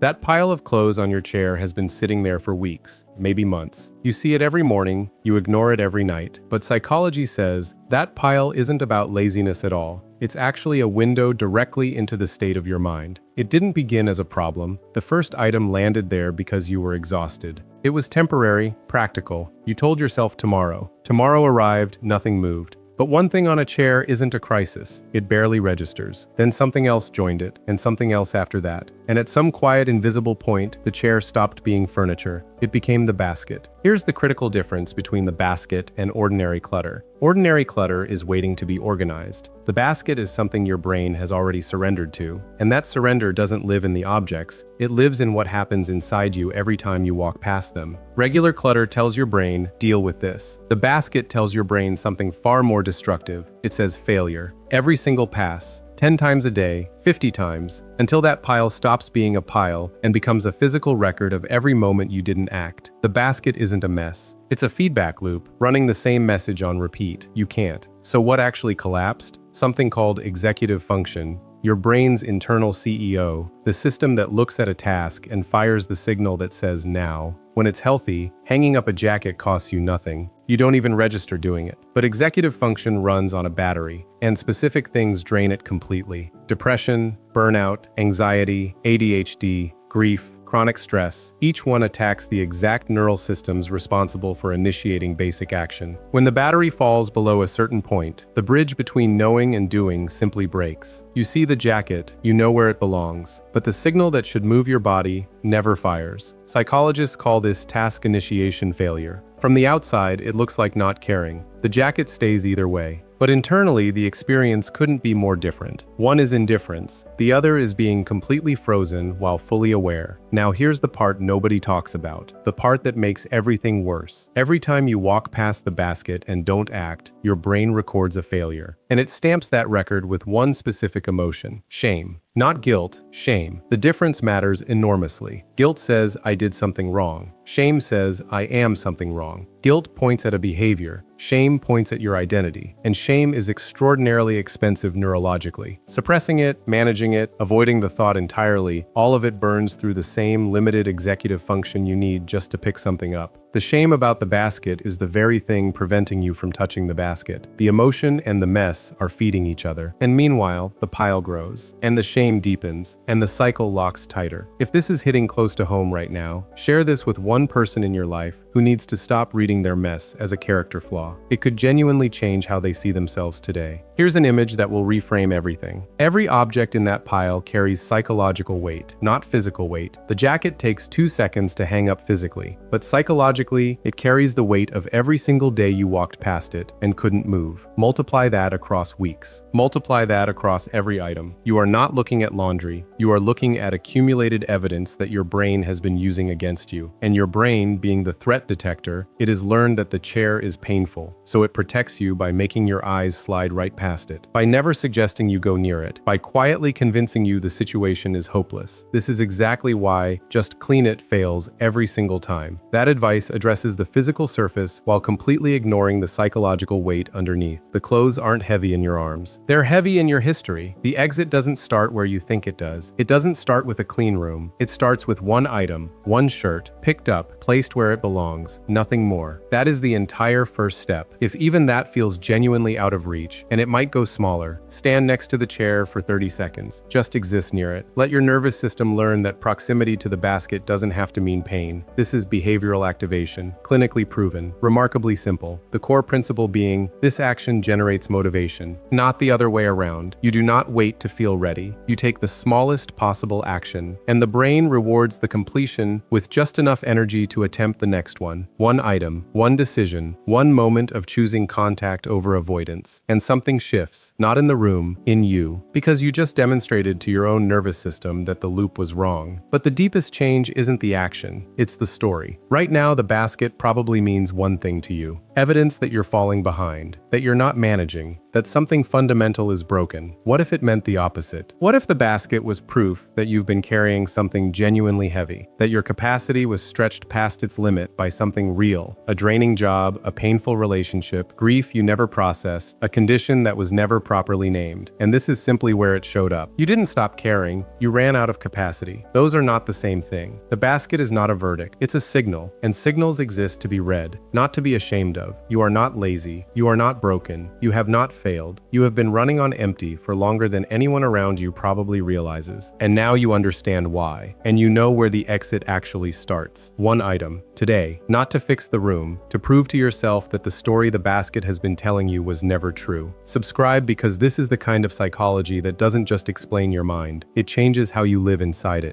That pile of clothes on your chair has been sitting there for weeks, maybe months. You see it every morning, you ignore it every night. But psychology says that pile isn't about laziness at all. It's actually a window directly into the state of your mind. It didn't begin as a problem. The first item landed there because you were exhausted. It was temporary, practical. You told yourself tomorrow. Tomorrow arrived, nothing moved. But one thing on a chair isn't a crisis. It barely registers. Then something else joined it, and something else after that. And at some quiet, invisible point, the chair stopped being furniture. It became the basket. Here's the critical difference between the basket and ordinary clutter. Ordinary clutter is waiting to be organized. The basket is something your brain has already surrendered to, and that surrender doesn't live in the objects. It lives in what happens inside you every time you walk past them. Regular clutter tells your brain, deal with this. The basket tells your brain something far more destructive. It says failure. Every single pass. 10 times a day, 50 times, until that pile stops being a pile and becomes a physical record of every moment you didn't act. The basket isn't a mess. It's a feedback loop, running the same message on repeat. You can't. So what actually collapsed? Something called executive function. Your brain's internal CEO, the system that looks at a task and fires the signal that says now. When it's healthy, hanging up a jacket costs you nothing. You don't even register doing it. But executive function runs on a battery, and specific things drain it completely. Depression, burnout, anxiety, ADHD, grief, chronic stress, each one attacks the exact neural systems responsible for initiating basic action. When the battery falls below a certain point, the bridge between knowing and doing simply breaks. You see the jacket, you know where it belongs, but the signal that should move your body never fires. Psychologists call this task initiation failure. From the outside, it looks like not caring. The jacket stays either way. But internally, the experience couldn't be more different. One is indifference. The other is being completely frozen while fully aware. Now here's the part nobody talks about. The part that makes everything worse. Every time you walk past the basket and don't act, your brain records a failure. And it stamps that record with one specific emotion: shame. Not guilt, shame. The difference matters enormously. Guilt says, I did something wrong. Shame says, I am something wrong. Guilt points at a behavior. Shame points at your identity. And shame is extraordinarily expensive neurologically. Suppressing it, managing it, avoiding the thought entirely, all of it burns through the same limited executive function you need just to pick something up. The shame about the basket is the very thing preventing you from touching the basket. The emotion and the mess are feeding each other. And meanwhile, the pile grows. And the shame deepens. And the cycle locks tighter. If this is hitting close to home right now, share this with one person in your life who needs to stop reading their mess as a character flaw. It could genuinely change how they see themselves today. Here's an image that will reframe everything. Every object in that pile carries psychological weight, not physical weight. The jacket takes 2 seconds to hang up physically, but psychologically, it carries the weight of every single day you walked past it and couldn't move. Multiply that across weeks. Multiply that across every item. You are not looking at laundry. You are looking at accumulated evidence that your brain has been using against you. And your brain, being the threat detector, it has learned that the chair is painful, so it protects you by making your eyes slide right past it, by never suggesting you go near it, by quietly convincing you the situation is hopeless. This is exactly why just clean it fails every single time. That advice addresses the physical surface while completely ignoring the psychological weight underneath. The clothes aren't heavy in your arms. They're heavy in your history. The exit doesn't start where you think it does. It doesn't start with a clean room. It starts with one item, one shirt, picked up, placed where it belongs, nothing more. That is the entire first step. If even that feels genuinely out of reach, and it might go smaller, stand next to the chair for 30 seconds. Just exist near it. Let your nervous system learn that proximity to the basket doesn't have to mean pain. This is behavioral activation, clinically proven, remarkably simple. The core principle being, this action generates motivation, not the other way around. You do not wait to feel ready. You take the smallest possible action, and the brain rewards the completion with just enough energy to attempt the next one. One item, one decision, one moment of choosing contact over avoidance. And something shifts, not in the room, in you, because you just demonstrated to your own nervous system that the loop was wrong. But the deepest change isn't the action, it's the story. Right now, the basket probably means one thing to you. Evidence that you're falling behind, that you're not managing, that something fundamental is broken. What if it meant the opposite? What if the basket was proof that you've been carrying something genuinely heavy, that your capacity was stretched past its limit by something real, a draining job, a painful relationship, grief you never processed, a condition that was never properly named. And this is simply where it showed up. You didn't stop caring, you ran out of capacity. Those are not the same thing. The basket is not a verdict, it's a signal, and signals exist to be read, not to be ashamed of. You are not lazy, you are not broken, you have not failed. You have been running on empty for longer than anyone around you probably realizes. And now you understand why. And you know where the exit actually starts. One item. Today. Not to fix the room. To prove to yourself that the story the basket has been telling you was never true. Subscribe, because this is the kind of psychology that doesn't just explain your mind. It changes how you live inside it.